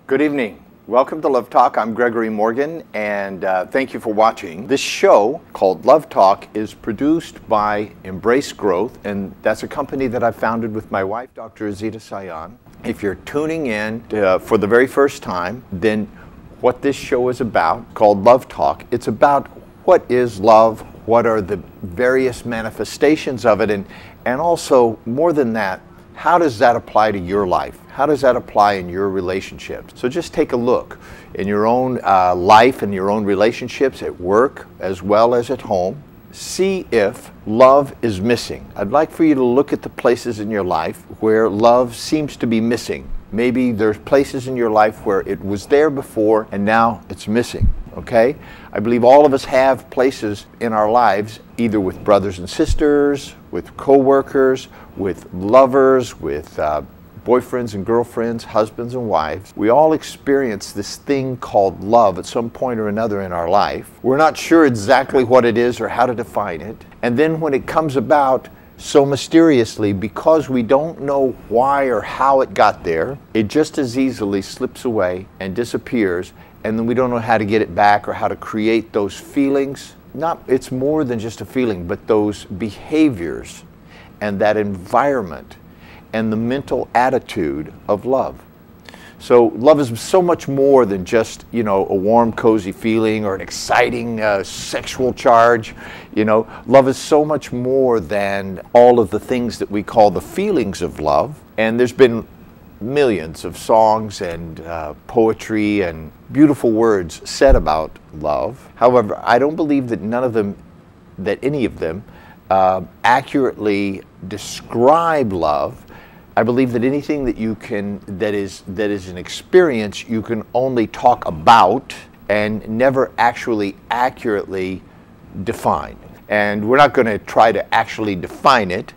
Good evening. Welcome to Love Talk. I'm Gregory Morgan, and thank you for watching. This show, called Love Talk, is produced by Embrace Growth, and that's a company that I founded with my wife, Dr. Azita Sayan. If you're tuning in for the very first time, then what this show is about, called Love Talk, it's about what is love, what are the various manifestations of it, and also, more than that, how does that apply to your life? How does that apply in your relationships? So just take a look in your own life and your own relationships at work as well as at home. See if love is missing. I'd like for you to look at the places in your life where love seems to be missing. Maybe there's places in your life where it was there before and now it's missing. Okay? I believe all of us have places in our lives, either with brothers and sisters, with co-workers, with lovers, with boyfriends and girlfriends, husbands and wives. We all experience this thing called love at some point or another in our life. We're not sure exactly what it is or how to define it. And then when it comes about so mysteriously, because we don't know why or how it got there, it just as easily slips away and disappears, and then we don't know how to get it back or how to create those feelings. It's more than just a feeling, but those behaviors and that environment and the mental attitude of love. So love is so much more than just, a warm, cozy feeling or an exciting sexual charge. Love is so much more than all of the things that we call the feelings of love. And there's been millions of songs and poetry and beautiful words said about love. However, I don't believe that any of them accurately describe love. I believe that anything that is an experience you can only talk about and never actually accurately define. And we're not going to try to actually define it.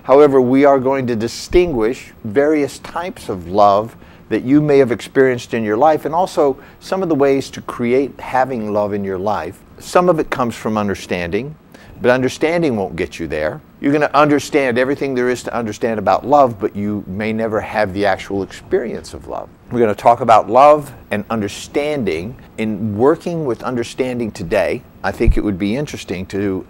However, we are going to distinguish various types of love that you may have experienced in your life, and also some of the ways to create having love in your life. Some of it comes from understanding, but understanding won't get you there. You're going to understand everything there is to understand about love, but you may never have the actual experience of love. We're going to talk about love and understanding. In working with understanding today, I think it would be interesting to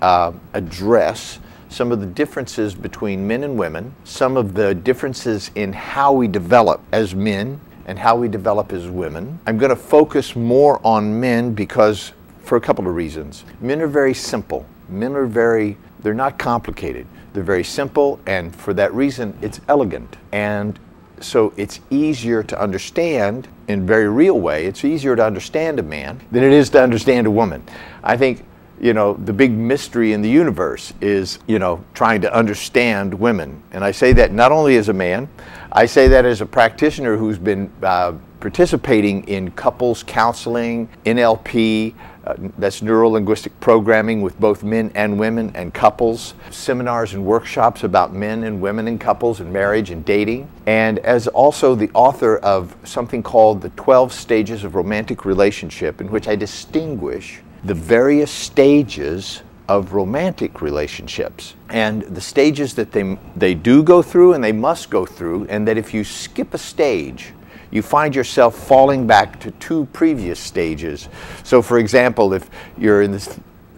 address some of the differences between men and women, some of the differences in how we develop as men and how we develop as women. I'm going to focus more on men because, for a couple of reasons. Men are very simple. Men are they're not complicated. They're very simple, and for that reason, it's elegant. And so it's easier to understand in a very real way. It's easier to understand a man than it is to understand a woman. I think, the big mystery in the universe is, trying to understand women. And I say that not only as a man, I say that as a practitioner who's been participating in couples counseling, NLP, that's neuro-linguistic programming with both men and women and couples, seminars and workshops about men and women and couples and marriage and dating, and as also the author of something called The 12 Stages of Romantic Relationship, in which I distinguish the various stages of romantic relationships and the stages that they do go through and they must go through, and that if you skip a stage, you find yourself falling back to two previous stages. So for example, if you're in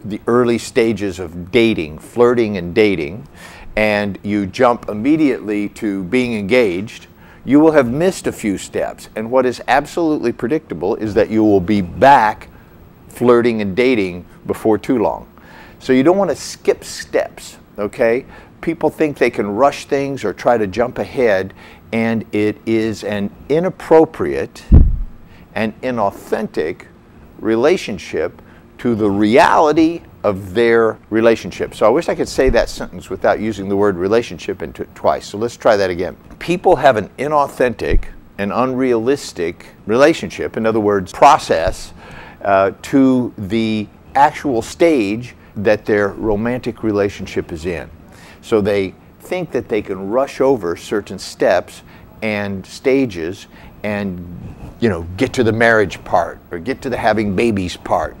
the early stages of dating, flirting and dating, and you jump immediately to being engaged, you will have missed a few steps. And what is absolutely predictable is that you will be back flirting and dating before too long. So you don't want to skip steps, okay? People think they can rush things or try to jump ahead, and it is an inappropriate and inauthentic relationship to the reality of their relationship. So I wish I could say that sentence without using the word relationship into it twice. So let's try that again. People have an inauthentic and unrealistic relationship, in other words, process, to the actual stage that their romantic relationship is in. So they think that they can rush over certain steps and stages and get to the marriage part or get to the having babies part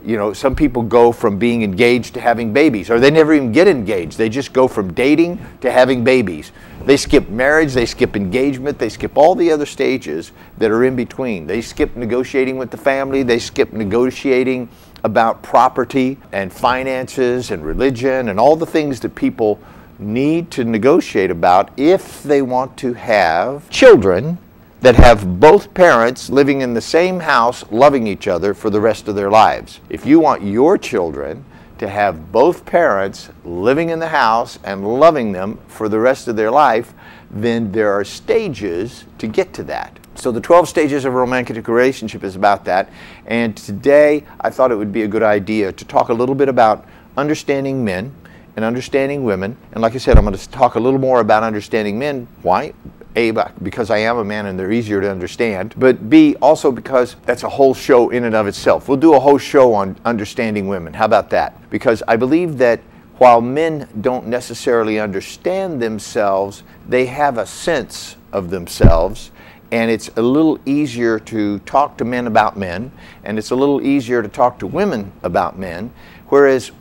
You know, some people go from being engaged to having babies, or they never even get engaged. They just go from dating to having babies. They skip marriage, they skip engagement, they skip all the other stages that are in between. They skip negotiating with the family, they skip negotiating about property and finances and religion and all the things that people need to negotiate about if they want to have children that have both parents living in the same house loving each other for the rest of their lives. If you want your children to have both parents living in the house and loving them for the rest of their life, then there are stages to get to that. So the 12 stages of a romantic relationship is about that. And today I thought it would be a good idea to talk a little bit about understanding men and understanding women. And like I said, I'm going to talk a little more about understanding men. Why? A, because I am a man and they're easier to understand, but B, also because that's a whole show in and of itself. We'll do a whole show on understanding women. How about that? Because I believe that while men don't necessarily understand themselves, they have a sense of themselves, and it's a little easier to talk to men about men, and it's a little easier to talk to women about men, whereas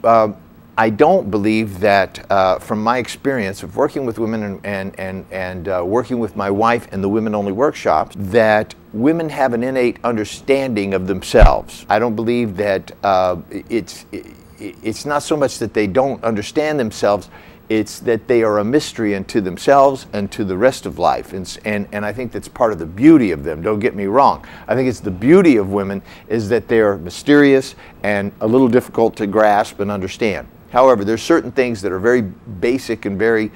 I don't believe that, from my experience of working with women and working with my wife in the women-only workshops, that women have an innate understanding of themselves. I don't believe that it's not so much that they don't understand themselves, it's that they are a mystery unto themselves and to the rest of life. And I think that's part of the beauty of them, don't get me wrong. I think it's the beauty of women is that they're mysterious and a little difficult to grasp and understand. However, there's certain things that are very basic and very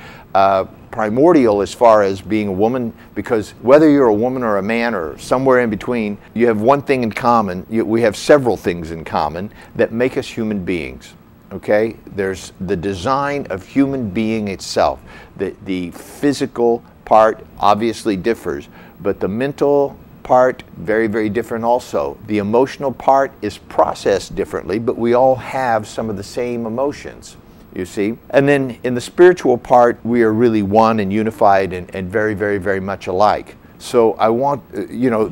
primordial as far as being a woman, because whether you're a woman or a man or somewhere in between, you have one thing in common. We have several things in common that make us human beings. Okay? There's the design of human being itself. The physical part obviously differs, but the mental part, very, very different also. The emotional part is processed differently, but we all have some of the same emotions, you see. And then in the spiritual part, we are really one and unified and very, very, very much alike. So I want, you know,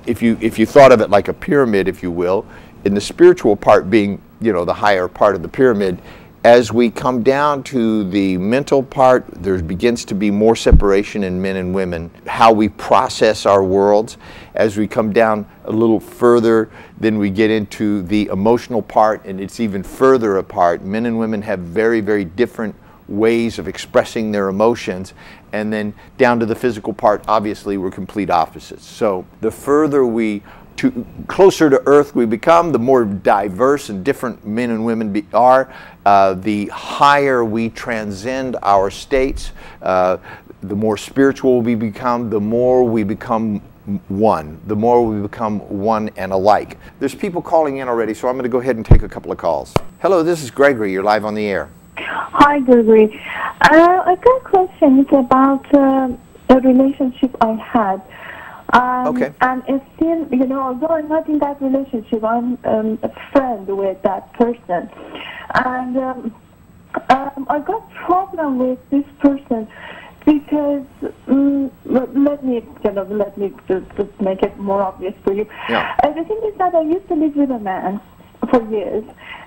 if you thought of it like a pyramid, if you will, in the spiritual part being, you know, the higher part of the pyramid, as we come down to the mental part, there begins to be more separation in men and women, how we process our worlds. As we come down a little further, then we get into the emotional part, and it's even further apart. Men and women have very, very different ways of expressing their emotions. And then down to the physical part, obviously, we're complete opposites. So the further closer to Earth we become, the more diverse and different men and women are, the higher we transcend our states, the more spiritual we become, the more we become one, the more we become one and alike. There's people calling in already, so I'm going to go ahead and take a couple of calls. Hello, this is Gregory. You're live on the air. Hi, Gregory. I got a question. It's about a relationship I had. Okay. And it's still, you know, although I'm not in that relationship, I'm a friend with that person. And I got problem with this person because, let me just make it more obvious for you. Yeah. The thing is that I used to live with a man for years.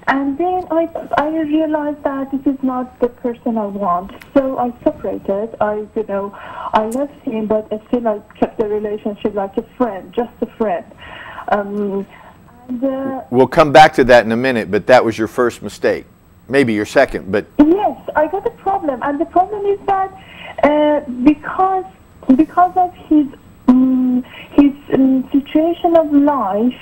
And then I realized that this is not the person I want. So I separated. I left him, but still I kept the relationship like a friend, just a friend. We'll come back to that in a minute, but that was your first mistake. Maybe your second, but... Yes, I got a problem. And the problem is that because of his situation of life,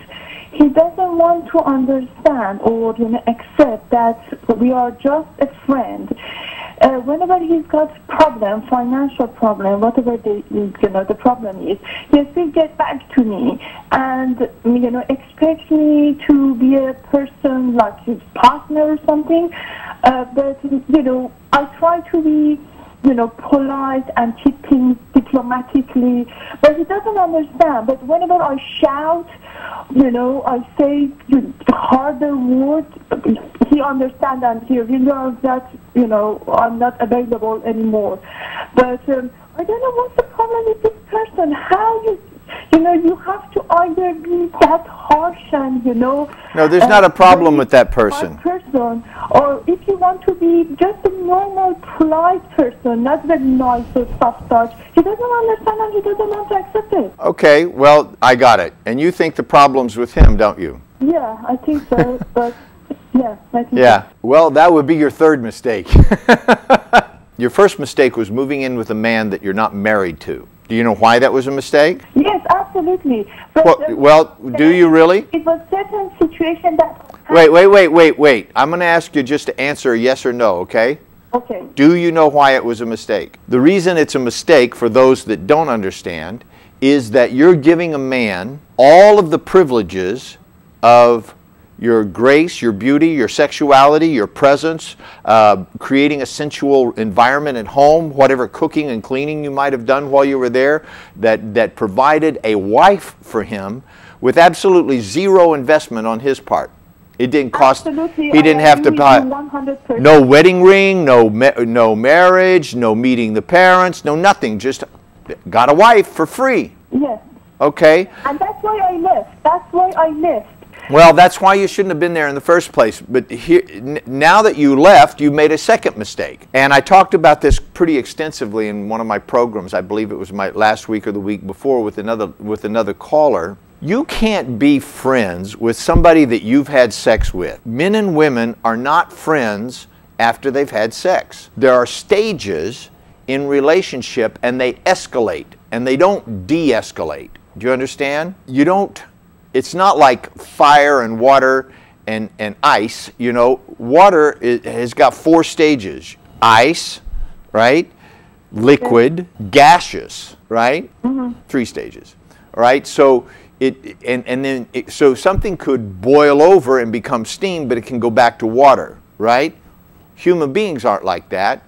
he doesn't want to understand or accept that we are just a friend. Whenever he's got problem, financial problem, whatever the problem is, he still get back to me and expect me to be a person like his partner or something. But I try to be polite and keep things diplomatically, but he doesn't understand. But whenever I shout, I say harder words, he understands and he realizes that, I'm not available anymore. But I don't know what's the problem with this person. How you have to to either be that harsh and, No, there's not a problem with that person. Or if you want to be just a normal, polite person, not very nice or soft touch, he doesn't understand and he doesn't want to accept it. Okay, well, I got it. And you think the problem's with him, don't you? Yeah, I think so, but yeah, I think yeah. So. Well, that would be your third mistake. Your first mistake was moving in with a man that you're not married to. Do you know why that was a mistake? Yes, absolutely. But well, do you really? It was certain situation that... Wait. I'm going to ask you just to answer yes or no, okay? Okay. Do you know why it was a mistake? The reason it's a mistake, for those that don't understand, is that you're giving a man all of the privileges of your grace, your beauty, your sexuality, your presence, creating a sensual environment at home, whatever cooking and cleaning you might have done while you were there, that provided a wife for him with absolutely zero investment on his part. It didn't cost, absolutely. He didn't have to buy, 100%. No wedding ring, no marriage, no meeting the parents, no nothing, just got a wife for free. Yes. Okay. And that's why I left. Well, that's why you shouldn't have been there in the first place. But here, now that you left, you made a second mistake. And I talked about this pretty extensively in one of my programs. I believe it was my last week or the week before with another caller. You can't be friends with somebody that you've had sex with. Men and women are not friends after they've had sex. There are stages in relationship, and they escalate, and they don't de-escalate. Do you understand? You don't... It's not like fire and water and ice. Water has got 4 stages. Ice, right? Liquid, gaseous, right? 3 stages. All right? So so something could boil over and become steam, but it can go back to water, right? Human beings aren't like that,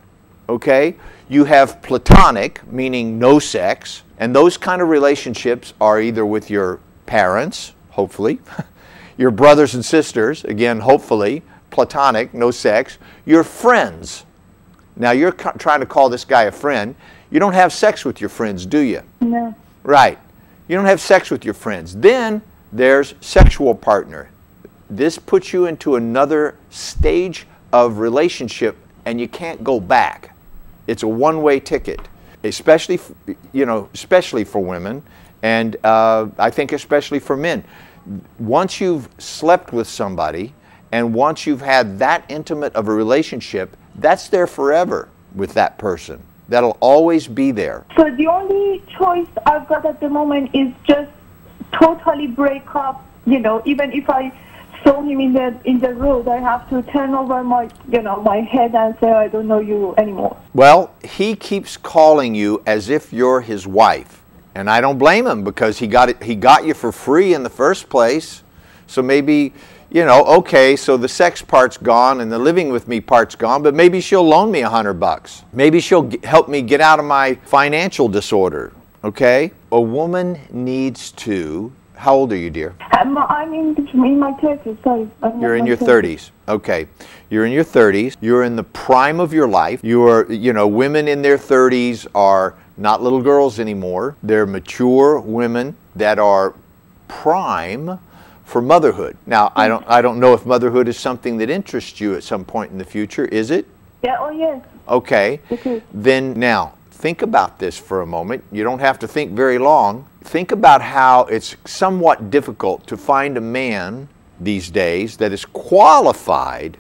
okay? You have platonic, meaning no sex, and those kind of relationships are either with your parents, hopefully, your brothers and sisters, again, hopefully, platonic, no sex, your friends. Now, you're trying to call this guy a friend. You don't have sex with your friends, do you? No. Right. You don't have sex with your friends. Then there's sexual partner. This puts you into another stage of relationship, and you can't go back. It's a one-way ticket, especially for women. And I think especially for men. Once you've slept with somebody and once you've had that intimate of a relationship, that's there forever with that person. That'll always be there. So the only choice I've got at the moment is just totally break up. Even if I saw him in the road, I have to turn over my head and say, I don't know you anymore. Well, he keeps calling you as if you're his wife. And I don't blame him, because he got you for free in the first place. So maybe, okay, so the sex part's gone and the living with me part's gone, but maybe she'll loan me $100. Maybe she'll help me get out of my financial disorder, okay? A woman needs to, how old are you, dear? I'm in my 30s, sorry. You're in your 30s. Okay. You're in your 30s. You're in the prime of your life. Women in their 30s are not little girls anymore. They're mature women that are prime for motherhood. Now, I don't know if motherhood is something that interests you at some point in the future. Is it? Yeah, oh yes. Okay. Then now, think about this for a moment. You don't have to think very long. Think about how it's somewhat difficult to find a man these days that is qualified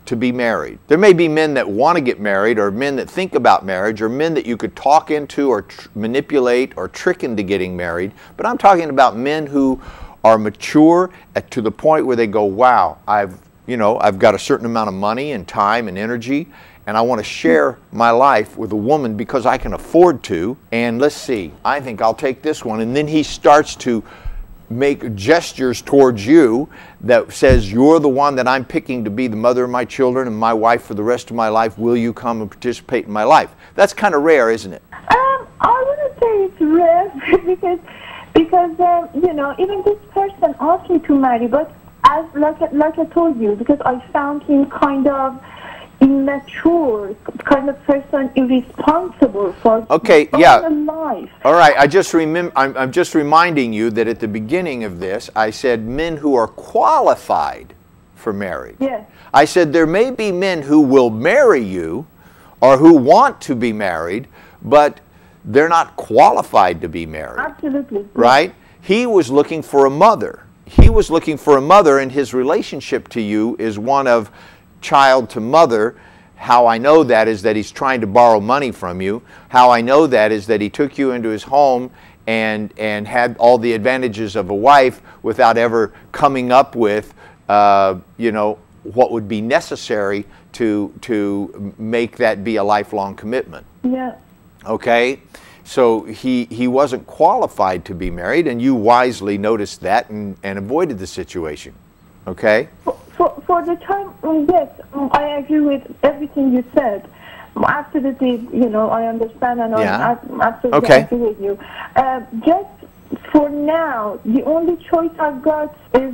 to be married. There may be men that want to get married, or men that think about marriage, or men that you could talk into or manipulate or trick into getting married, but I'm talking about men who are mature to the point where they go, wow, I've got a certain amount of money and time and energy, and I want to share my life with a woman because I can afford to, and let's see, I think I'll take this one. And then he starts to make gestures towards you that says, you're the one that I'm picking to be the mother of my children and my wife for the rest of my life. Will you come and participate in my life? That's kind of rare, isn't it? I wouldn't say it's rare because even this person asked me to marry, but like I told you, because I found him kind of immature, kind of person irresponsible for okay, yeah. wife. All right, I'm just reminding you that at the beginning of this, I said men who are qualified for marriage. Yes. I said there may be men who will marry you or who want to be married, but they're not qualified to be married. Absolutely. Right? He was looking for a mother. He was looking for a mother, and his relationship to you is one of child to mother. How I know that is that he's trying to borrow money from you. How I know that is that he took you into his home and had all the advantages of a wife without ever coming up with, you know, what would be necessary to make that be a lifelong commitment. Yeah. Okay? So he wasn't qualified to be married, and you wisely noticed that and avoided the situation. Okay? For the time, yes, I agree with everything you said. Absolutely, you know, I understand and Yeah. I absolutely agree with you. Just for now, the only choice I've got is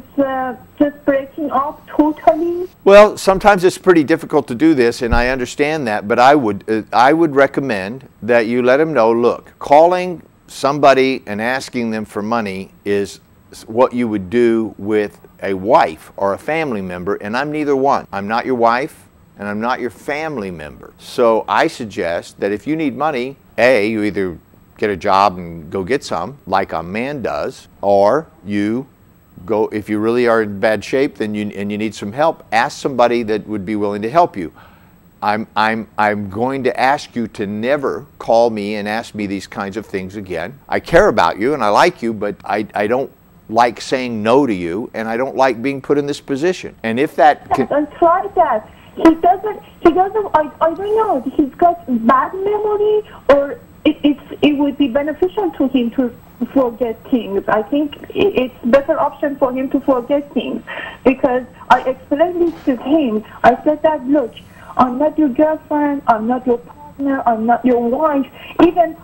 just breaking up totally. Well, sometimes it's pretty difficult to do this, and I understand that, but I would recommend that you let him know, look, calling somebody and asking them for money is what you would do with a wife or a family member, and I'm neither one. I'm not your wife, and I'm not your family member. So I suggest that if you need money, A, you either get a job and go get some, like a man does, or you go, if you really are in bad shape and you need some help, ask somebody that would be willing to help you. I'm going to ask you to never call me and ask me these kinds of things again. I care about you and I like you, but I don't like saying no to you, and I don't like being put in this position. And if that I tried that. He doesn't, I don't know, he's got bad memory, or it would be beneficial to him to forget things. I think it's better option for him to forget things, because I explained this to him. I said that, look, I'm not your girlfriend, I'm not your partner, I'm not your wife. Even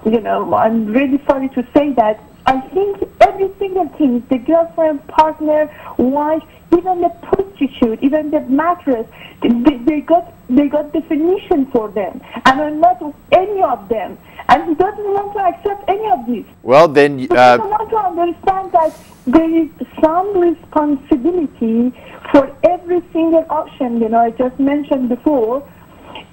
you know, I'm really sorry to say that. I think every single thing, the girlfriend, partner, wife, even the prostitute, even the mattress, they got definition for them, and I'm not any of them. And he doesn't want to accept any of these. Well, then he doesn't want to understand that there is some responsibility for every single option. You know, I just mentioned before.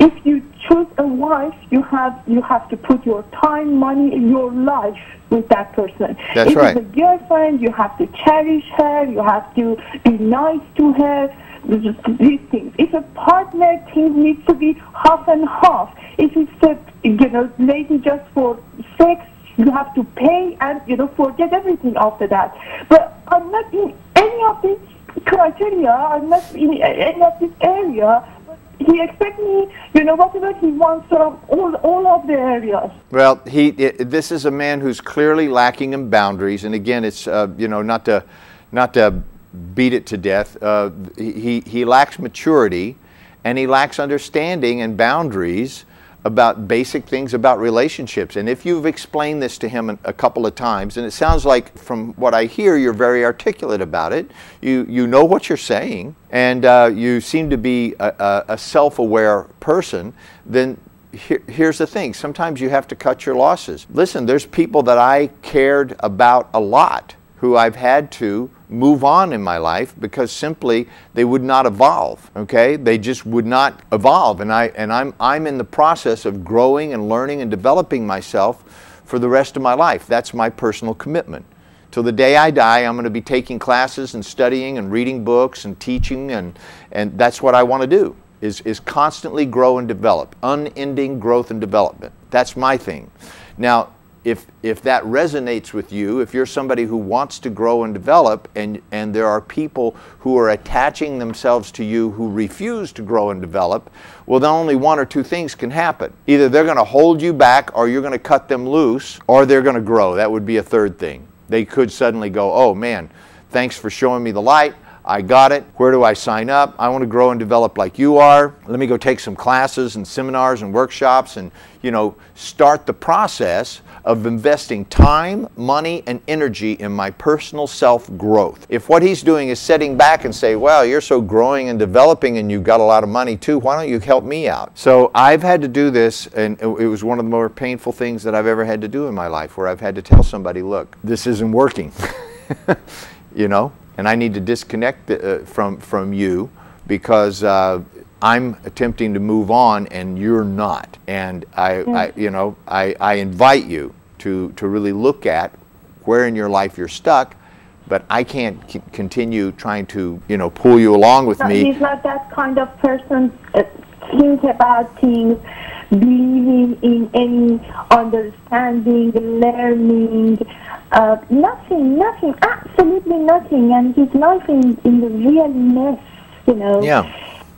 If you choose a wife, you have to put your time, money, your life with that person. That's right. If it's a girlfriend, you have to cherish her, you have to be nice to her, these things. If a partner, things needs to be half and half. If it's a, you know, lady just for sex, you have to pay and, you know, forget everything after that. But I'm not in any of these criteria, I'm not in any of this area. He expects me, you know, whatever he wants from all of the areas. Well, this is a man who's clearly lacking in boundaries, and again, it's you know, not to beat it to death. He lacks maturity, and he lacks understanding and boundaries about basic things about relationships. And if you've explained this to him a couple of times, and it sounds like from what I hear you're very articulate about it, you know what you're saying, and you seem to be a self-aware person, then here's the thing. Sometimes you have to cut your losses. Listen, there's people that I cared about a lot who I've had to move on in my life because simply they would not evolve. Okay, they just would not evolve, and I'm in the process of growing and learning and developing myself for the rest of my life. That's my personal commitment. Till the day I die, I'm going to be taking classes and studying and reading books and teaching, and that's what I want to do. Is constantly grow and develop, unending growth and development. That's my thing. Now, if that resonates with you, if you're somebody who wants to grow and develop, and there are people who are attaching themselves to you who refuse to grow and develop, well, then only one or two things can happen. Either they're going to hold you back, or you're going to cut them loose, or they're going to grow. That would be a third thing. They could suddenly go, oh man, thanks for showing me the light. I got it. Where do I sign up? I want to grow and develop like you are. Let me go take some classes and seminars and workshops and, you know, start the process of investing time, money, and energy in my personal self-growth. If what he's doing is sitting back and say, well, you're so growing and developing and you've got a lot of money too, why don't you help me out? So I've had to do this, and it was one of the more painful things that I've ever had to do in my life, where I've had to tell somebody, look, this isn't working, you know, and I need to disconnect from you because I'm attempting to move on and you're not. And I invite you to really look at where in your life you're stuck, but I can't continue trying to, you know, pull you along with me. He's not that kind of person. Think about things, believing in any understanding, learning, nothing, absolutely nothing. And his life in the real mess, you know. Yeah.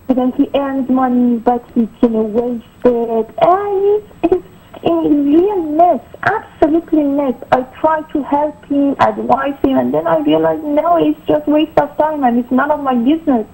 Then he earns money, but he's, you know, wasted. And he's in real mess, absolutely mess. I try to help him, advise him, and then I realized, no, it's just waste of time, and it's none of my business.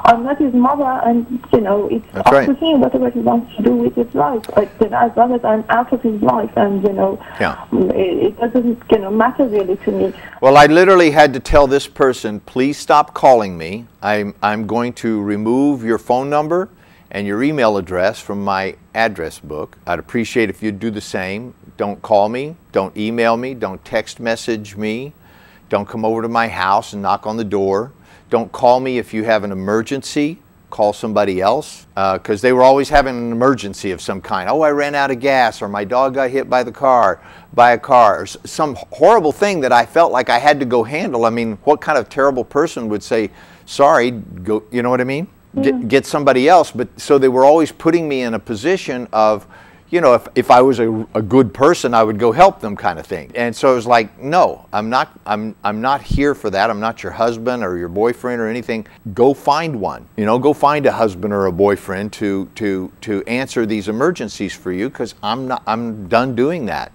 I'm not his mother, and, you know, it's That's up right. to him, whatever he wants to do with his life. As long as I'm out of his life, and, you know, Yeah. it doesn't, you know, matter really to me. Well, I literally had to tell this person, please stop calling me. I'm going to remove your phone number and your email address from my address book. I'd appreciate if you'd do the same. Don't call me, don't email me, don't text message me, don't come over to my house and knock on the door. Don't call me if you have an emergency. Call somebody else, because they were always having an emergency of some kind. Oh, I ran out of gas, or my dog got hit by a car, or some horrible thing that I felt like I had to go handle. I mean, what kind of terrible person would say, sorry, go, you know what I mean? Get somebody else. But so they were always putting me in a position of, you know, if I was a good person, I would go help them, kind of thing. And so it was like, no, I'm not here for that. I'm not your husband or your boyfriend or anything. Go find one. You know, go find a husband or a boyfriend to answer these emergencies for you, because I'm done doing that.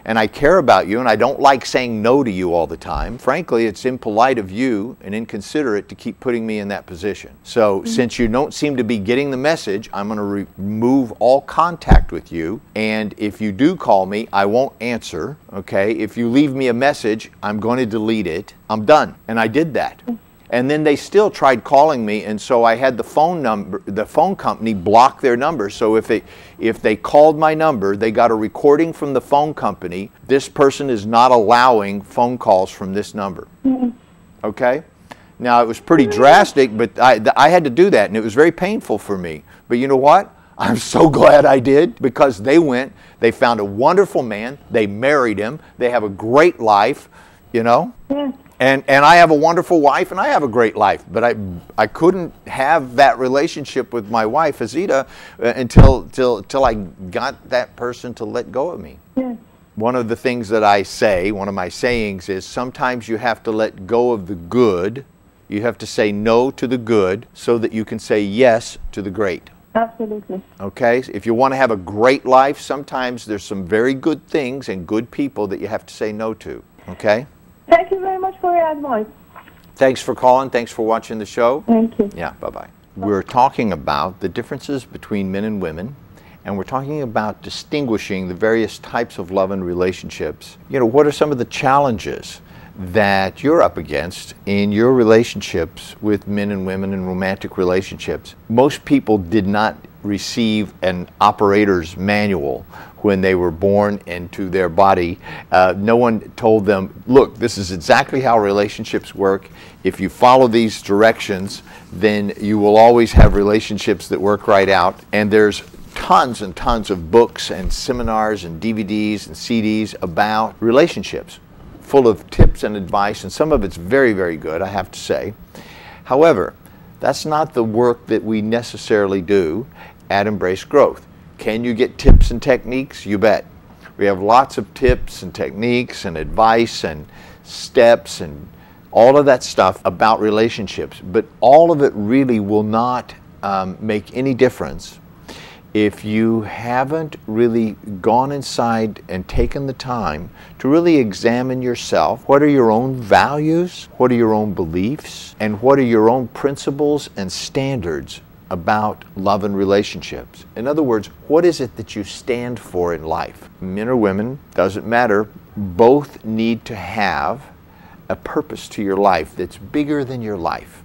And I care about you, and I don't like saying no to you all the time. Frankly, it's impolite of you and inconsiderate to keep putting me in that position. So since you don't seem to be getting the message, I'm going to remove all contact with you. And if you do call me, I won't answer, okay? If you leave me a message, I'm going to delete it. I'm done. And I did that. And then they still tried calling me, and so I had the phone company block their number. So if they called my number, they got a recording from the phone company. This person is not allowing phone calls from this number. Okay? Now, it was pretty drastic, but I had to do that, and it was very painful for me. But you know what? I'm so glad I did, because they found a wonderful man, they married him, they have a great life, you know? Yeah. And I have a wonderful wife, and I have a great life. But I couldn't have that relationship with my wife, Azita, until I got that person to let go of me. Yeah. One of the things that I say, one of my sayings is, sometimes you have to let go of the good. You have to say no to the good so that you can say yes to the great. Absolutely. Okay? If you want to have a great life, sometimes there's some very good things and good people that you have to say no to. Okay? Thank you very much for your advice. Thanks for calling. Thanks for watching the show. Thank you. Yeah, bye-bye. We're talking about the differences between men and women, and we're talking about distinguishing the various types of love and relationships. You know, what are some of the challenges that you're up against in your relationships with men and women in romantic relationships? Most people did not receive an operator's manual when they were born into their body. No one told them, look, this is exactly how relationships work. If you follow these directions, then you will always have relationships that work right out. And there's tons and tons of books and seminars and DVDs and CDs about relationships, full of tips and advice, and some of it's very, very good, I have to say. However, that's not the work that we necessarily do at Embrace Growth. Can you get tips and techniques? You bet. We have lots of tips and techniques and advice and steps and all of that stuff about relationships, but all of it really will not make any difference if you haven't really gone inside and taken the time to really examine yourself. What are your own values? What are your own beliefs? And what are your own principles and standards about love and relationships. In other words, what is it that you stand for in life? Men or women, doesn't matter. Both need to have a purpose to your life that's bigger than your life.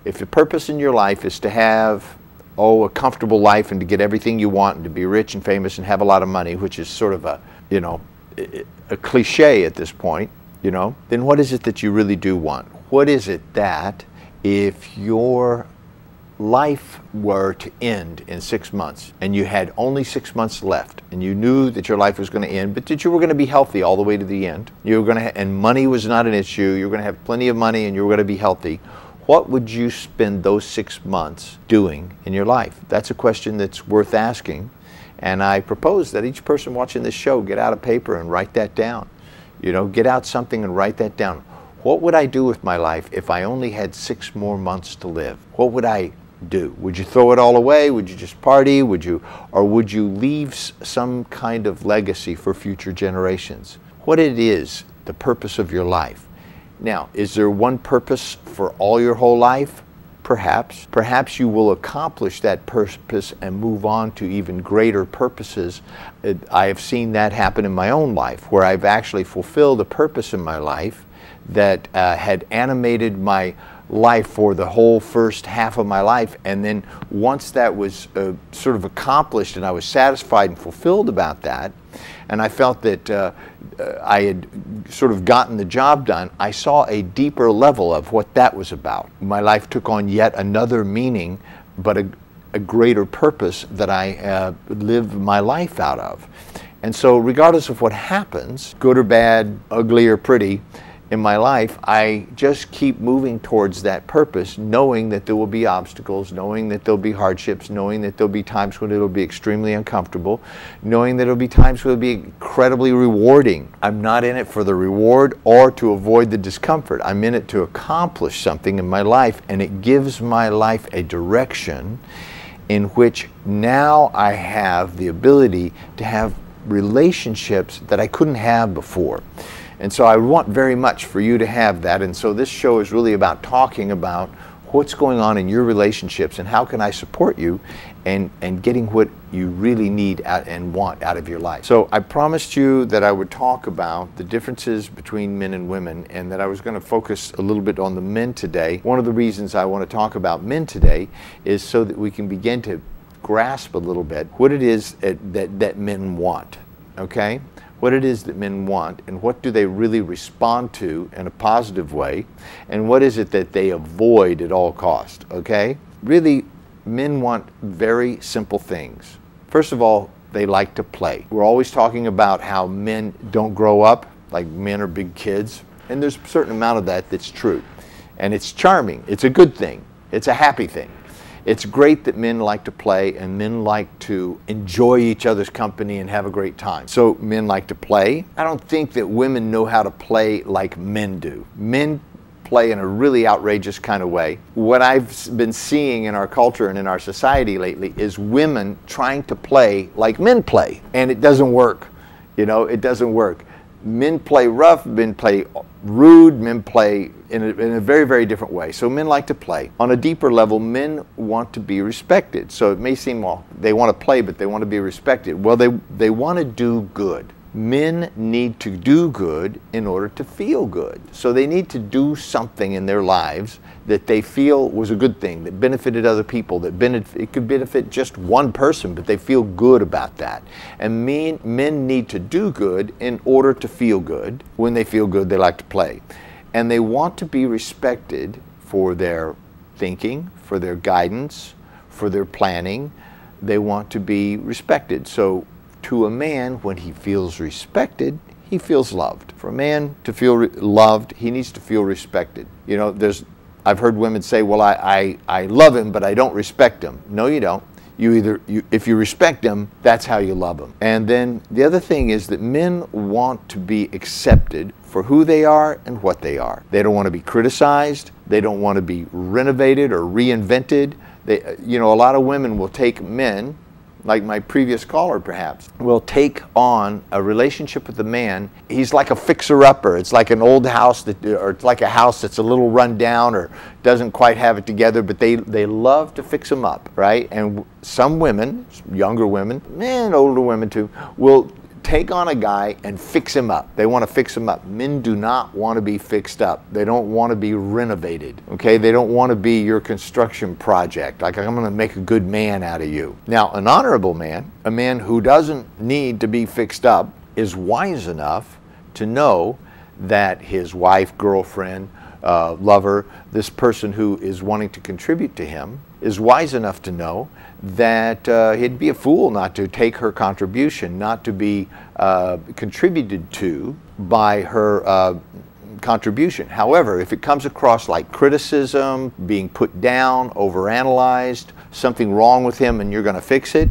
If the purpose in your life is to have, a comfortable life and to get everything you want and to be rich and famous and have a lot of money, which is sort of a cliche at this point, then what is it that you really do want? What is it that, if your life were to end in 6 months and you had only 6 months left and you knew that your life was going to end, but that you were going to be healthy all the way to the end, you were going to and money was not an issue, you were going to have plenty of money and you were going to be healthy, what would you spend those 6 months doing in your life? That's a question that's worth asking, and I propose that each person watching this show get out a paper and write that down. Get out something and write that down. What would I do with my life if I only had 6 more months to live? What would I do? Would you throw it all away? Would you just party? Or would you leave some kind of legacy for future generations? What it is, the purpose of your life. Now, is there one purpose for all your whole life? Perhaps. Perhaps you will accomplish that purpose and move on to even greater purposes. I have seen that happen in my own life, where I've actually fulfilled a purpose in my life that had animated my life for the whole first half of my life, and then once that was sort of accomplished and I was satisfied and fulfilled about that, and I felt that I had sort of gotten the job done, I saw a deeper level of what that was about. My life took on yet another meaning, but a greater purpose that I live my life out of. And so regardless of what happens, good or bad, ugly or pretty, in my life, I just keep moving towards that purpose, knowing that there will be obstacles, knowing that there'll be hardships, knowing that there'll be times when it'll be extremely uncomfortable, knowing that there'll be times when it'll be incredibly rewarding. I'm not in it for the reward or to avoid the discomfort. I'm in it to accomplish something in my life, and it gives my life a direction in which now I have the ability to have relationships that I couldn't have before. And so I want very much for you to have that. And so this show is really about talking about what's going on in your relationships and how can I support you and getting what you really need and want out of your life. So I promised you that I would talk about the differences between men and women, and that I was going to focus a little bit on the men today. One of the reasons I want to talk about men today is so that we can begin to grasp a little bit what it is that men want, okay? What it is that men want, and what do they really respond to in a positive way, and what is it that they avoid at all costs, okay? Really, men want very simple things. First of all, they like to play. We're always talking about how men don't grow up, like men are big kids, and there's a certain amount of that that's true. And it's charming, it's a good thing, it's a happy thing. It's great that men like to play and men like to enjoy each other's company and have a great time. So men like to play. I don't think that women know how to play like men do. Men play in a really outrageous kind of way. What I've been seeing in our culture and in our society lately is women trying to play like men play. And it doesn't work. It doesn't work. Men play rough, men play rude, men play in a very, very different way. So men like to play. On a deeper level, men want to be respected. So it may seem, well, they want to play, but they want to be respected. Well, they want to do good. Men need to do good in order to feel good. So they need to do something in their lives that they feel was a good thing, that benefited other people, it could benefit just one person, but they feel good about that. And men need to do good in order to feel good. When they feel good, they like to play. And they want to be respected for their thinking, for their guidance, for their planning. They want to be respected. So to a man, when he feels respected, he feels loved. For a man to feel loved, he needs to feel respected. I've heard women say, well, I love him, but I don't respect him. No, you don't. If you respect him, that's how you love him. And then the other thing is that men want to be accepted for who they are and what they are. They don't want to be criticized. They don't want to be renovated or reinvented. A lot of women will take men, like my previous caller perhaps, will take on a relationship with a man. He's like a fixer-upper. It's like an old house, or it's like a house that's a little run down or doesn't quite have it together, but they love to fix them up, right? And some women, younger women, and older women too, will take on a guy and fix him up. They want to fix him up. Men do not want to be fixed up. They don't want to be renovated, okay? They don't want to be your construction project. Like, I'm going to make a good man out of you. Now, an honorable man, a man who doesn't need to be fixed up, is wise enough to know that his wife, girlfriend, lover, this person who is wanting to contribute to him, is wise enough to know that he'd be a fool not to take her contribution, not to be contributed to by her contribution. However, if it comes across like criticism, being put down, overanalyzed, something wrong with him and you're going to fix it,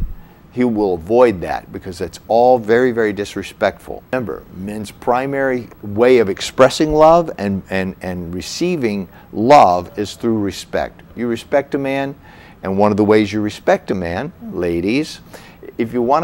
he will avoid that, because that's all very, very disrespectful. Remember, men's primary way of expressing love and receiving love is through respect. You respect a man, and one of the ways you respect a man, ladies, if you want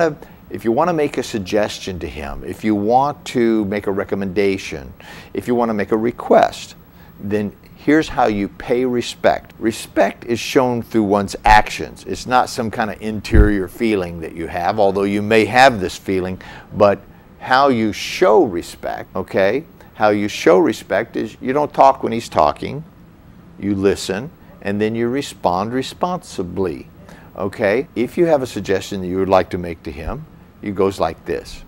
to make a suggestion to him, if you want to make a recommendation, if you want to make a request, then here's how you pay respect. Respect is shown through one's actions. It's not some kind of interior feeling that you have, although you may have this feeling, but how you show respect, okay? How you show respect is you don't talk when he's talking, you listen, and then you respond responsibly, okay? If you have a suggestion that you would like to make to him, it goes like this.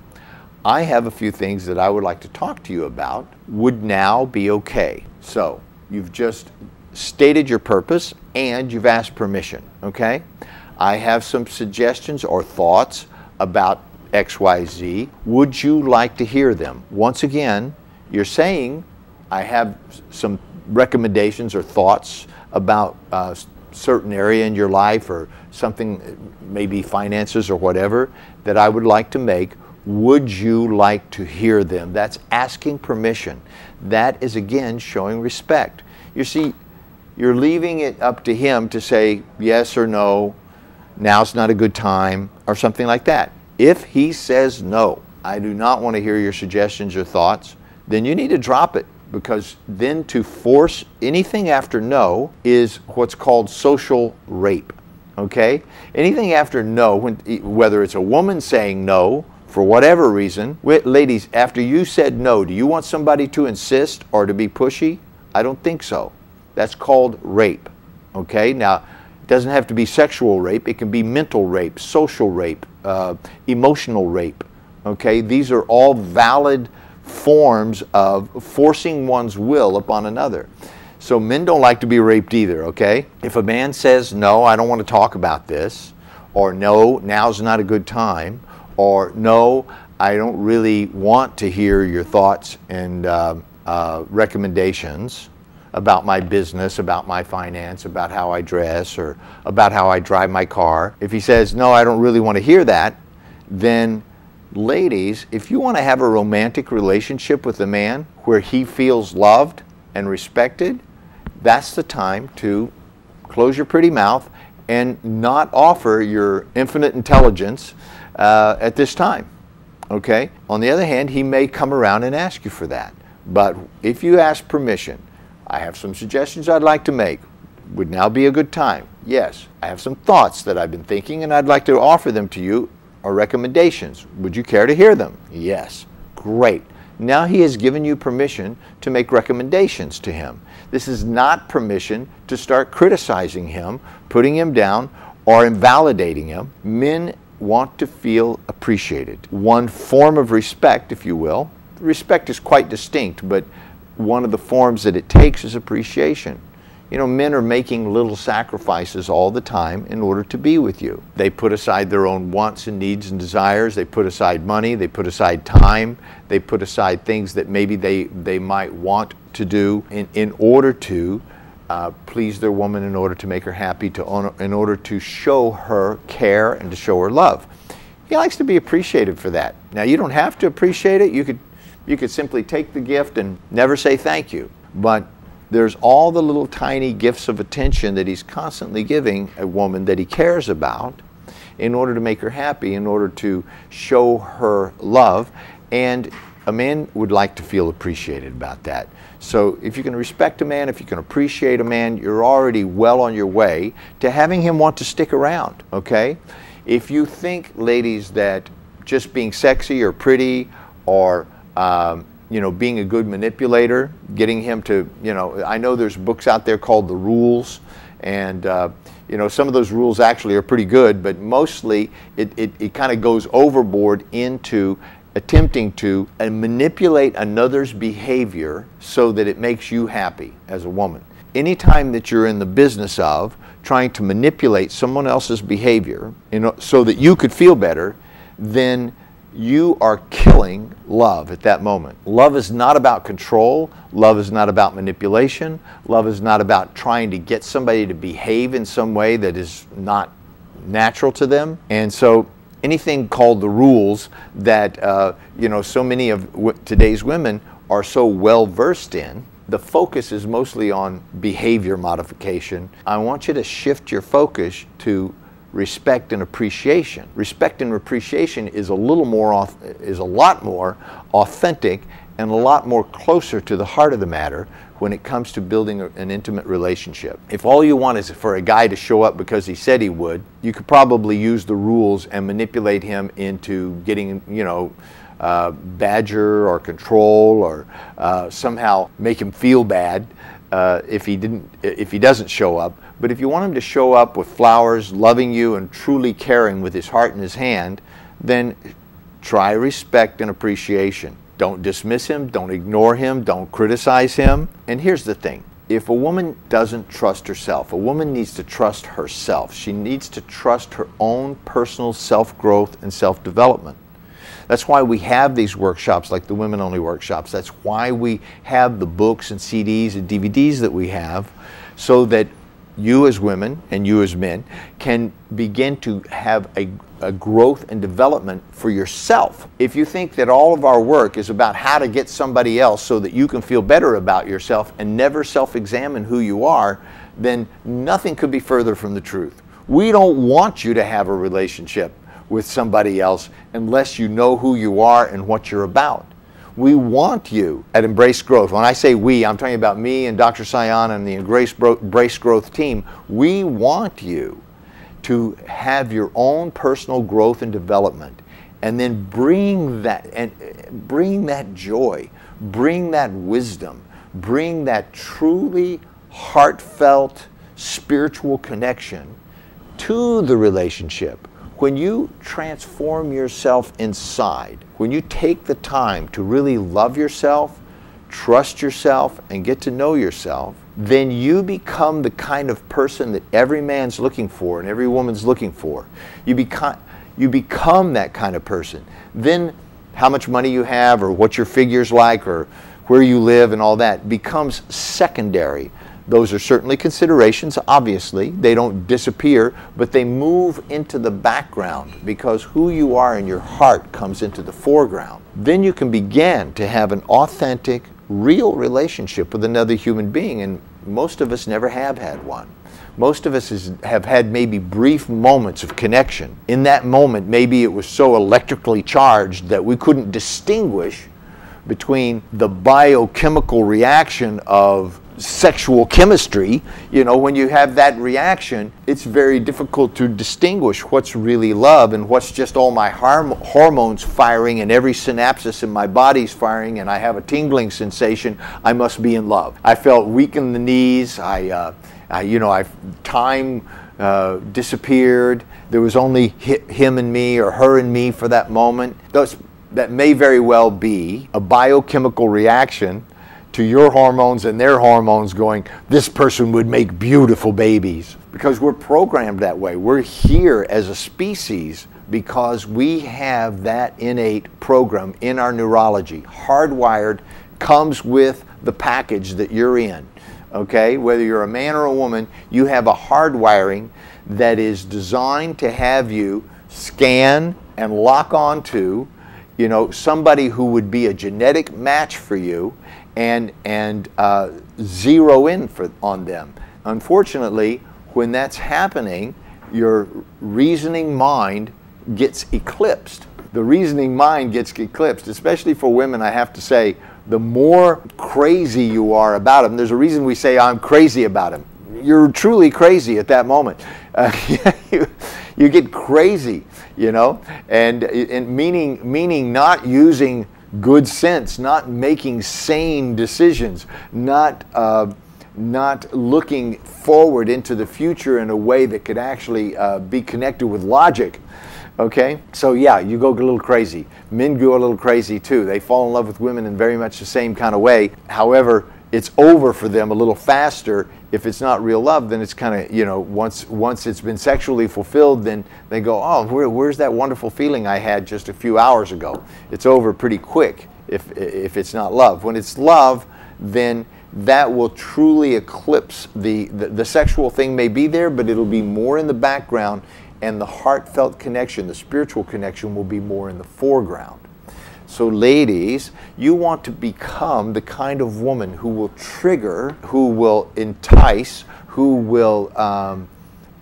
I have a few things that I would like to talk to you about. Would now be okay? So, you've just stated your purpose and you've asked permission, okay? I have some suggestions or thoughts about XYZ. Would you like to hear them? Once again, you're saying, I have some recommendations or thoughts about a certain area in your life, or something, maybe finances or whatever, that I would like to make. Would you like to hear them? That's asking permission. That is, again, showing respect. You see, you're leaving it up to him to say yes or no, now's not a good time, or something like that. If he says no, I do not want to hear your suggestions or thoughts, then you need to drop it, because then to force anything after no is what's called social rape, okay? Anything after no, whether it's a woman saying no, for whatever reason, ladies, after you said no, do you want somebody to insist or to be pushy? I don't think so. That's called rape, okay? Now, it doesn't have to be sexual rape. It can be mental rape, social rape, emotional rape, okay? These are all valid forms of forcing one's will upon another. So men don't like to be raped either, okay? If a man says, no, I don't want to talk about this, or no, now's not a good time, or no, I don't really want to hear your thoughts and recommendations about my business, about my finance, about how I dress, or about how I drive my car. If he says, no, I don't really want to hear that, then ladies, if you want to have a romantic relationship with a man where he feels loved and respected, that's the time to close your pretty mouth and not offer your infinite intelligence at this time, okay? On the other hand, he may come around and ask you for that. But if you ask permission, I have some suggestions I'd like to make. Would now be a good time? Yes. I have some thoughts that I've been thinking and I'd like to offer them to you, or recommendations. Would you care to hear them? Yes. Great. Now he has given you permission to make recommendations to him. This is not permission to start criticizing him, putting him down, or invalidating him. Men want to feel appreciated. One form of respect, if you will, respect is quite distinct, but one of the forms that it takes is appreciation. You know, men are making little sacrifices all the time in order to be with you. They put aside their own wants and needs and desires. They put aside money. They put aside time. They put aside things that maybe they might want to do in order to please their woman, in order to make her happy, in order to show her care and to show her love. He likes to be appreciated for that. Now, you don't have to appreciate it. You could simply take the gift and never say thank you. But there's all the little tiny gifts of attention that he's constantly giving a woman that he cares about, in order to make her happy, in order to show her love. And a man would like to feel appreciated about that. So if you can respect a man, if you can appreciate a man, you're already well on your way to having him want to stick around, okay? If you think, ladies, that just being sexy or pretty or you know, being a good manipulator, getting him to, you know, I know there's books out there called The Rules, and you know, some of those rules actually are pretty good, but mostly it kind of goes overboard into attempting to manipulate another's behavior so that it makes you happy as a woman. Anytime that you're in the business of trying to manipulate someone else's behavior, you know, so that you could feel better, then you are killing love at that moment. Love is not about control. Love is not about manipulation. Love is not about trying to get somebody to behave in some way that is not natural to them. And so anything called the rules that you know, so many of today's women are so well versed in, the focus is mostly on behavior modification. I want you to shift your focus to respect and appreciation. Respect and appreciation is a lot more authentic and a lot more closer to the heart of the matter when it comes to building an intimate relationship. If all you want is for a guy to show up because he said he would, you could probably use the rules and manipulate him into getting, you know, badger or control, or somehow make him feel bad if he doesn't show up. But if you want him to show up with flowers, loving you and truly caring with his heart in his hand, then try respect and appreciation. Don't dismiss him, don't ignore him, don't criticize him. And here's the thing. If a woman doesn't trust herself, a woman needs to trust herself. She needs to trust her own personal self-growth and self-development. That's why we have these workshops like the women-only workshops. That's why we have the books and CDs and DVDs that we have, so that you as women and you as men can begin to have a growth and development for yourself. If you think that all of our work is about how to get somebody else so that you can feel better about yourself and never self-examine who you are, then nothing could be further from the truth. We don't want you to have a relationship with somebody else unless you know who you are and what you're about. We want you at Embrace Growth. When I say we, I'm talking about me and Dr. Sion and the Embrace Growth team. We want you to have your own personal growth and development, and then bring that joy, bring that wisdom, bring that truly heartfelt spiritual connection to the relationship. When you transform yourself inside, when you take the time to really love yourself, trust yourself, and get to know yourself, then you become the kind of person that every man's looking for and every woman's looking for. You become that kind of person. Then how much money you have, or what your figure's like, or where you live and all that becomes secondary. Those are certainly considerations, obviously. They don't disappear, but they move into the background because who you are in your heart comes into the foreground. Then you can begin to have an authentic, real relationship with another human being, and most of us never have had one. Most of us have had maybe brief moments of connection. In that moment, maybe it was so electrically charged that we couldn't distinguish between the biochemical reaction of sexual chemistry. You know, when you have that reaction, it's very difficult to distinguish what's really love and what's just all my hormones firing and every synapse in my body's firing and I have a tingling sensation. I must be in love. I felt weak in the knees. Time disappeared. There was only him and me, or her and me for that moment. That may very well be a biochemical reaction to your hormones and their hormones going, this person would make beautiful babies. Because we're programmed that way. We're here as a species because we have that innate program in our neurology. Hardwired, comes with the package that you're in. Okay? Whether you're a man or a woman, you have a hardwiring that is designed to have you scan and lock onto, you know, somebody who would be a genetic match for you, and zero in on them. Unfortunately, when that's happening, your reasoning mind gets eclipsed. The reasoning mind gets eclipsed, especially for women, I have to say. The more crazy you are about him, there's a reason we say I'm crazy about him. You're truly crazy at that moment. You get crazy, you know, and meaning not using good sense, not making sane decisions, not looking forward into the future in a way that could actually be connected with logic. Okay, so yeah, you go a little crazy. Men go a little crazy too. They fall in love with women in very much the same kind of way. However, it's over for them a little faster. If it's not real love, then it's kind of, you know, once it's been sexually fulfilled, then they go, oh, where's that wonderful feeling I had just a few hours ago? It's over pretty quick if it's not love. When it's love, then that will truly eclipse the sexual thing may be there, but it'll be more in the background, and the heartfelt connection, the spiritual connection, will be more in the foreground. So ladies, you want to become the kind of woman who will trigger, who will entice, who will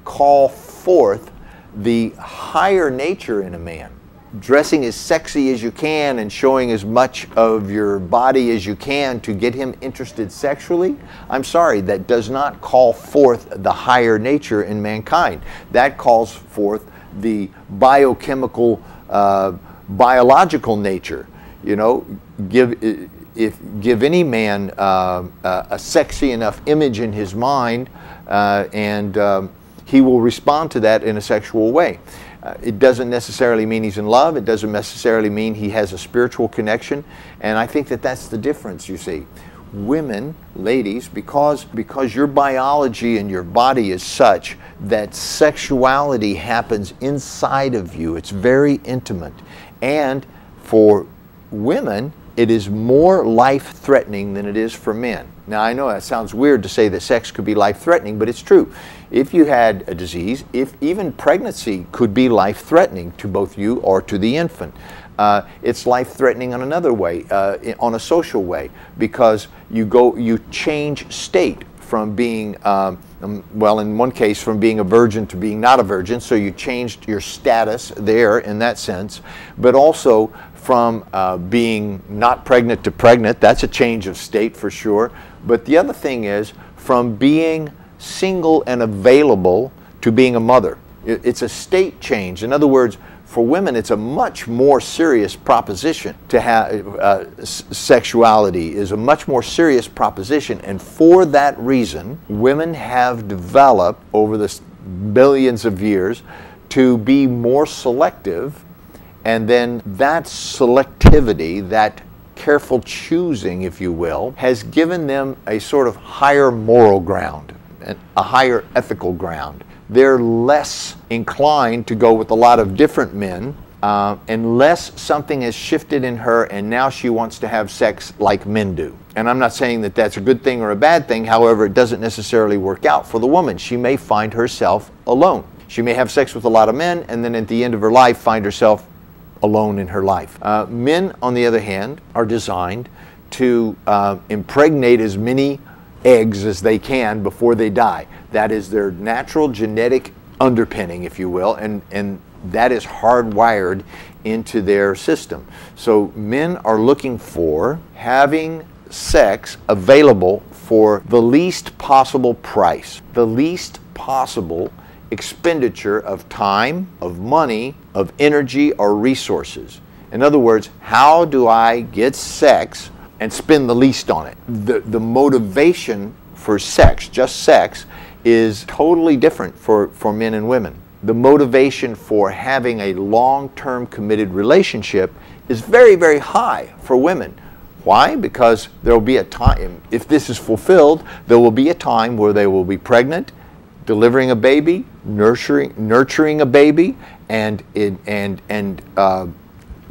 call forth the higher nature in a man. Dressing as sexy as you can and showing as much of your body as you can to get him interested sexually, I'm sorry, that does not call forth the higher nature in mankind. That calls forth the biochemical, biological nature. You know, give any man a sexy enough image in his mind, and he will respond to that in a sexual way. It doesn't necessarily mean he's in love. It doesn't necessarily mean he has a spiritual connection. And I think that that's the difference, you see. Women, ladies, because your biology and your body is such that sexuality happens inside of you. It's very intimate. And for women, it is more life-threatening than it is for men. Now, I know that sounds weird to say that sex could be life-threatening, but it's true. If you had a disease, if even pregnancy could be life-threatening to both you or to the infant. It's life-threatening on another way, on a social way, because you change state from being, well, in one case, from being a virgin to being not a virgin, so you changed your status there in that sense, but also from being not pregnant to pregnant. That's a change of state for sure. But the other thing is from being single and available to being a mother. It's a state change. In other words, for women, it's a much more serious proposition to have sexuality is a much more serious proposition. And for that reason, women have developed over the billions of years to be more selective. And then that selectivity, that careful choosing, if you will, has given them a sort of higher moral ground, a higher ethical ground. They're less inclined to go with a lot of different men unless something has shifted in her and now she wants to have sex like men do. And I'm not saying that that's a good thing or a bad thing. However, it doesn't necessarily work out for the woman. She may find herself alone. She may have sex with a lot of men and then at the end of her life find herself alone in her life. Men, on the other hand, are designed to impregnate as many eggs as they can before they die. That is their natural genetic underpinning, if you will, and that is hardwired into their system. So men are looking for having sex available for the least possible price, the least possible expenditure of time, of money, of energy or resources. In other words, how do I get sex and spend the least on it? The motivation for sex, just sex, is totally different for men and women. The motivation for having a long-term committed relationship is very, very high for women. Why? Because there will be a time, if this is fulfilled, there will be a time where they will be pregnant, delivering a baby, nurturing a baby, and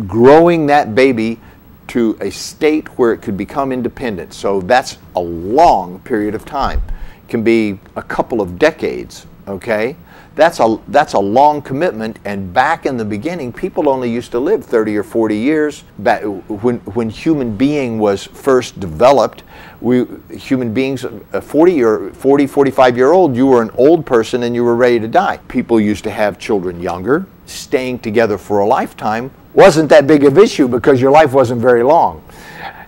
growing that baby to a state where it could become independent. So that's a long period of time. It can be a couple of decades okay? That's a long commitment, and back in the beginning, people only used to live 30 or 40 years. Back when human being was first developed, human beings, 45-year-old, you were an old person and you were ready to die. People used to have children younger. Staying together for a lifetime wasn't that big of an issue because your life wasn't very long.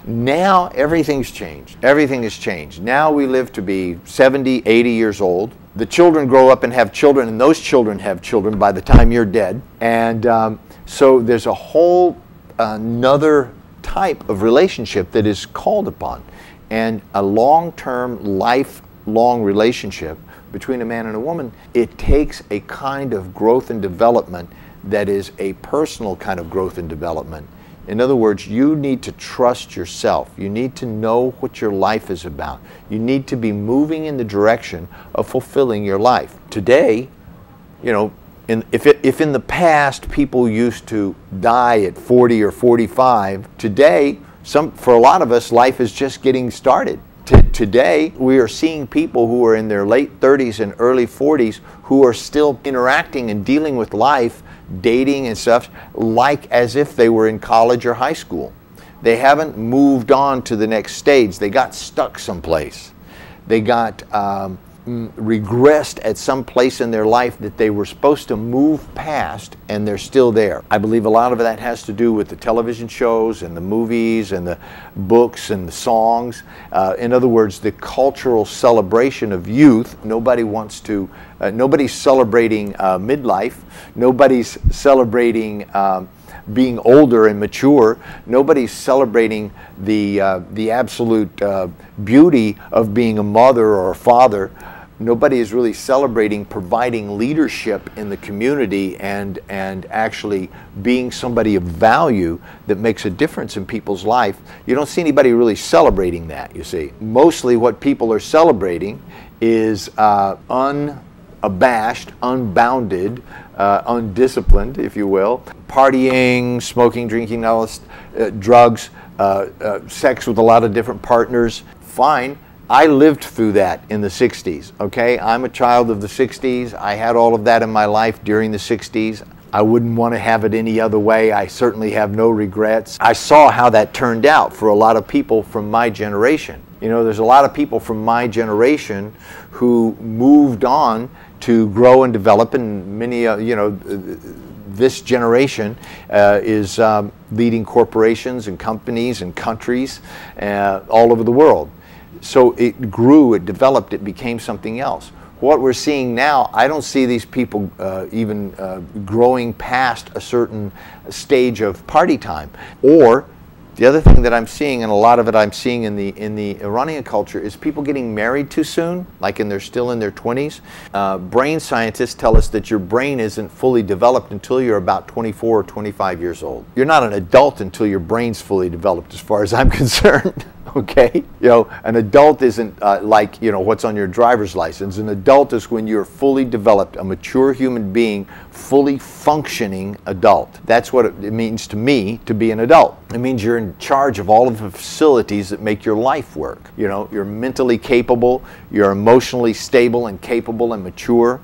Now everything's changed. Everything has changed. Now we live to be 70, 80 years old. The children grow up and have children, and those children have children by the time you're dead. And so there's a whole another type of relationship that is called upon. And a long-term, lifelong relationship between a man and a woman, it takes a kind of growth and development that is a personal kind of growth and development. In other words, you need to trust yourself. You need to know what your life is about. You need to be moving in the direction of fulfilling your life. Today, you know, if in the past people used to die at 40 or 45, today, for a lot of us, life is just getting started. Today, we are seeing people who are in their late 30s and early 40s who are still interacting and dealing with life, dating and stuff, like as if they were in college or high school. They haven't moved on to the next stage. They got stuck someplace. They got regressed at some place in their life that they were supposed to move past, and they're still there. I believe a lot of that has to do with the television shows and the movies and the books and the songs. In other words, the cultural celebration of youth. Nobody wants to, nobody's celebrating midlife. Nobody's celebrating being older and mature. Nobody's celebrating the absolute beauty of being a mother or a father. Nobody is really celebrating providing leadership in the community and actually being somebody of value that makes a difference in people's life. You don't see anybody really celebrating that, you see. Mostly what people are celebrating is unabashed, unbounded, undisciplined, if you will, partying, smoking, drinking, drugs, sex with a lot of different partners. Fine. I lived through that in the 60s, okay? I'm a child of the 60s. I had all of that in my life during the 60s. I wouldn't want to have it any other way. I certainly have no regrets. I saw how that turned out for a lot of people from my generation. You know, there's a lot of people from my generation who moved on to grow and develop, and many, you know, this generation is leading corporations and companies and countries all over the world. So it grew, it developed, it became something else. What we're seeing now, I don't see these people even growing past a certain stage of party time. Or the other thing that I'm seeing, and a lot of it I'm seeing in the Iranian culture, is people getting married too soon, like they're still in their 20s. Brain scientists tell us that your brain isn't fully developed until you're about 24 or 25 years old. You're not an adult until your brain's fully developed, as far as I'm concerned. Okay, you know, an adult isn't like, you know, what's on your driver's license. An adult is when you're fully developed, a mature human being, fully functioning adult. That's what it means to me to be an adult. It means you're in charge of all of the facilities that make your life work. You know, you're mentally capable, you're emotionally stable and capable and mature,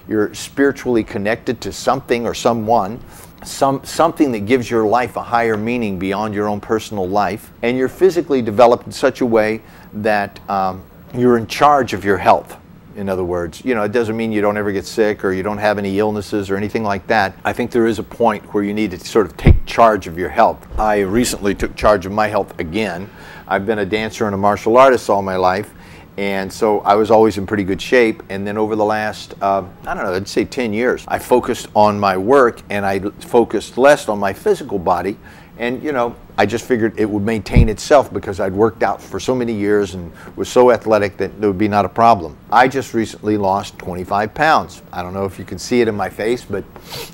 you're spiritually connected to something or someone. Something that gives your life a higher meaning beyond your own personal life, and you're physically developed in such a way that you're in charge of your health. In other words, you know, it doesn't mean you don't ever get sick or you don't have any illnesses or anything like that. I think there is a point where you need to sort of take charge of your health. I recently took charge of my health again. I've been a dancer and a martial artist all my life, and so I was always in pretty good shape. And then over the last, I don't know, I'd say 10 years, I focused on my work and I focused less on my physical body. And, you know, I just figured it would maintain itself because I'd worked out for so many years and was so athletic that there would be not a problem. I just recently lost 25 pounds. I don't know if you can see it in my face, but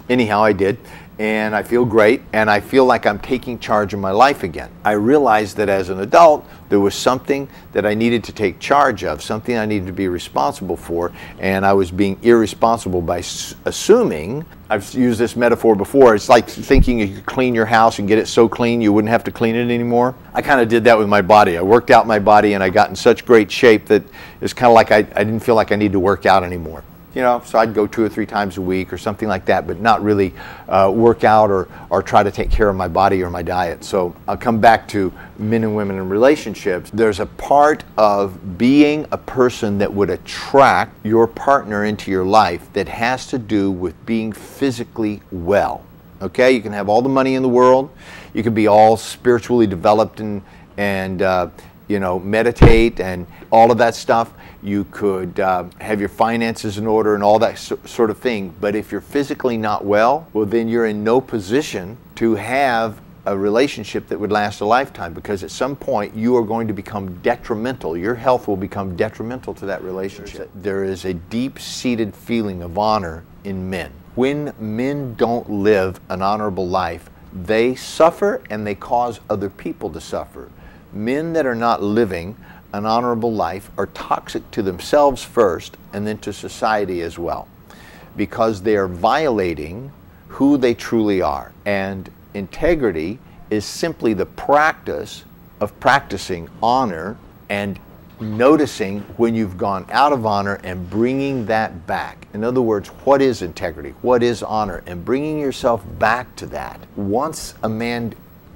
anyhow, I did. And I feel great, and I feel like I'm taking charge of my life again. I realized that as an adult, there was something that I needed to take charge of, something I needed to be responsible for, and I was being irresponsible by assuming, I've used this metaphor before, it's like thinking you could clean your house and get it so clean you wouldn't have to clean it anymore. I kind of did that with my body. I worked out my body and I got in such great shape that it's kind of like I didn't feel like I needed to work out anymore. you know, so I'd go 2 or 3 times a week or something like that, but not really work out or try to take care of my body or my diet. So I'll come back to men and women in relationships. There's a part of being a person that would attract your partner into your life that has to do with being physically well. Okay, you can have all the money in the world, you can be all spiritually developed and you know, meditate and all of that stuff. You could have your finances in order and all that sort of thing. But if you're physically not well, well, then you're in no position to have a relationship that would last a lifetime, because at some point you are going to become detrimental. Your health will become detrimental to that relationship. There is a deep-seated feeling of honor in men. When men don't live an honorable life, they suffer and they cause other people to suffer. Men that are not living an honorable life are toxic to themselves first and then to society as well, because they are violating who they truly are. And integrity is simply the practice of practicing honor and noticing when you've gone out of honor and bringing that back. In other words, what is integrity? What is honor? And bringing yourself back to that. Once a man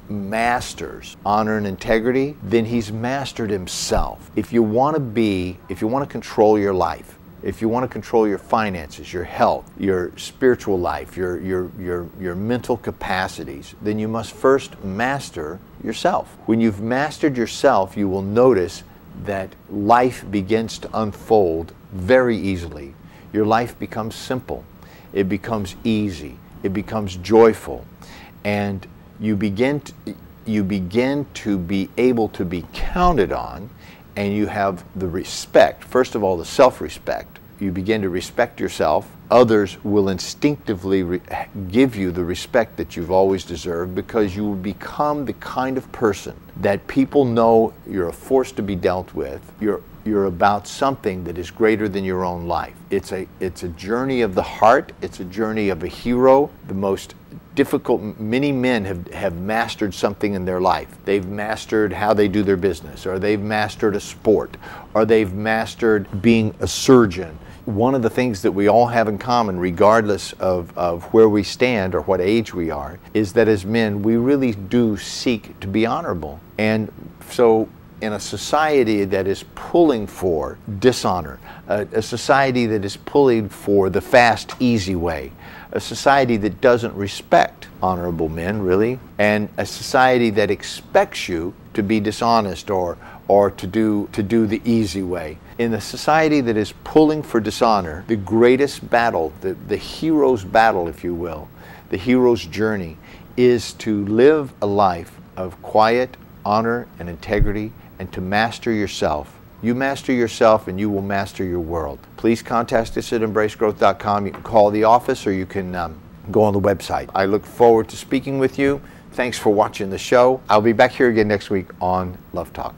masters honor and integrity, then he's mastered himself. If you want to control your life, if you want to control your finances, your health, your spiritual life, your mental capacities, then you must first master yourself. When you've mastered yourself, you will notice that life begins to unfold very easily. Your life becomes simple. It becomes easy. It becomes joyful. And you begin to be able to be counted on, and you have the respect. First of all, the self-respect. You begin to respect yourself. Others will instinctively give you the respect that you've always deserved, because you will become the kind of person that people know you're a force to be dealt with. You're about something that is greater than your own life. It's a journey of the heart. It's a journey of a hero. The most difficult, many men have mastered something in their life. They've mastered how they do their business, or they've mastered a sport, or they've mastered being a surgeon. One of the things that we all have in common, regardless of where we stand or what age we are, is that as men, we really do seek to be honorable. And so in a society that is pulling for dishonor, a society that is pulling for the fast, easy way, a society that doesn't respect honorable men, really, and a society that expects you to be dishonest or to do the easy way. In a society that is pulling for dishonor, the greatest battle, the hero's battle, if you will, the hero's journey, is to live a life of quiet honor and integrity, and to master yourself. You master yourself and you will master your world. Please contact us at embracegrowth.com. You can call the office, or you can go on the website. I look forward to speaking with you. Thanks for watching the show. I'll be back here again next week on Love Talk.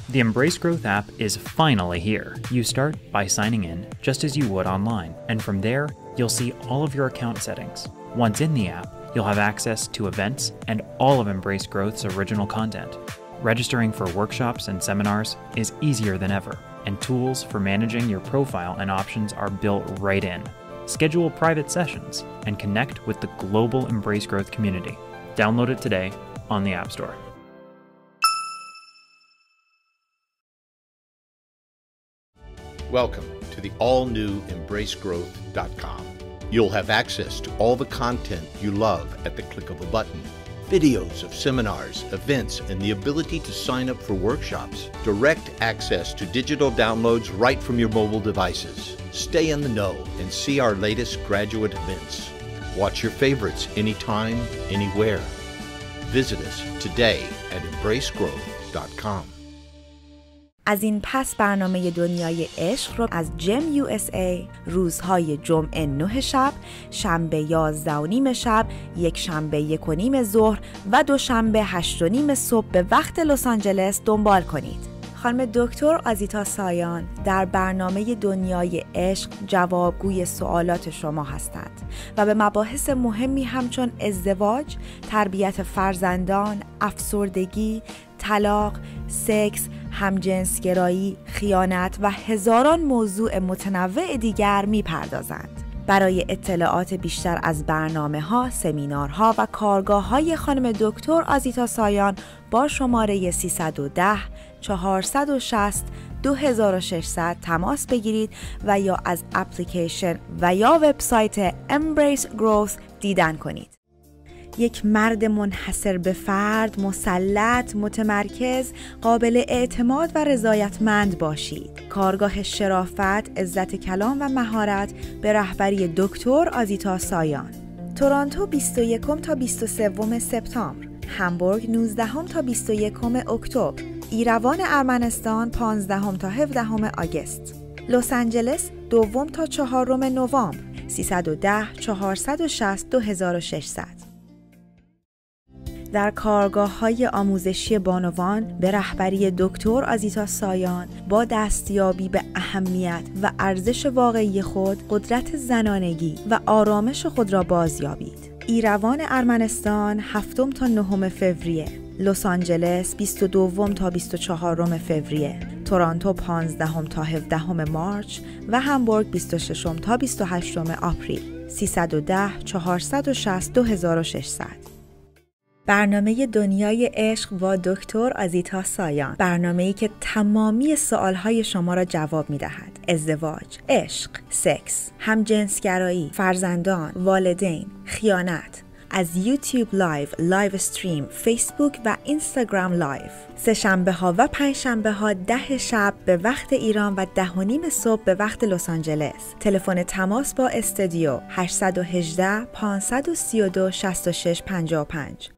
The Embrace Growth app is finally here. You start by signing in just as you would online, and from there, you'll see all of your account settings. Once in the app, you'll have access to events and all of Embrace Growth's original content. Registering for workshops and seminars is easier than ever, and tools for managing your profile and options are built right in. Schedule private sessions and connect with the global Embrace Growth community. Download it today on the App Store. Welcome to the all-new embracegrowth.com. You'll have access to all the content you love at the click of a button. Videos of seminars, events, and the ability to sign up for workshops. Direct access to digital downloads right from your mobile devices. Stay in the know and see our latest graduate events. Watch your favorites anytime, anywhere. Visit us today at embracegrowth.com. از این پس برنامه دنیای عشق رو از جم USA روزهای جمعه 9 شب، شنبه 11:30 شب، یک شنبه 1:30 ظهر و دوشنبه 8:30 صبح به وقت لس آنجلس دنبال کنید. خانم دکتر آزیتا سایان در برنامه دنیای عشق جوابگوی سوالات شما هستند و به مباحث مهمی همچون ازدواج، تربیت فرزندان، افسردگی، طلاق، سکس، همجنسگرایی، خیانت و هزاران موضوع متنوع دیگر می‌پردازند. برای اطلاعات بیشتر از برنامه‌ها، سمینارها و کارگاه‌های خانم دکتر آزیتا سایان با شماره 310 460 2600 تماس بگیرید و یا از اپلیکیشن و یا وبسایت Embrace Growth دیدن کنید. یک مرد منحصر به فرد، مسلط، متمرکز، قابل اعتماد و رضایتمند باشید. کارگاه شرافت، عزت کلام و مهارت به رهبری دکتر آزیتا سایان. تورنتو 21 تا 23 سپتامبر، همبورگ 19 تا 21 اکتبر، ایروان ارمنستان 15 تا 17 آگوست، لس آنجلس 2 تا 4 نوامبر، 310 460 2600. در کارگاه‌های آموزشی بانوان به رهبری دکتر آزیتا سایان با دستیابی به اهمیت و ارزش واقعی خود، قدرت زنانگی و آرامش خود را بازیابید. ایروان ارمنستان 7 تا 9 فوریه، لس آنجلس 22 تا 24 فوریه، تورنتو 15 تا 17 مارچ و همبورگ 26 تا 28 آپریل. 310 460 2600. برنامه دنیای عشق با دکتر آزیتا سایان، برنامه‌ای که تمامی سوالهای شما را جواب می‌دهد. ازدواج، عشق، سکس، همجنسگرایی، فرزندان، والدین، خیانت. از یوتیوب لایو استریم، فیسبوک و اینستاگرام لایو. سه شنبه ها و پنج شنبه ها 10 شب به وقت ایران و 10:30 صبح به وقت لس آنجلس. تلفن تماس با استودیو 818 532 66 55.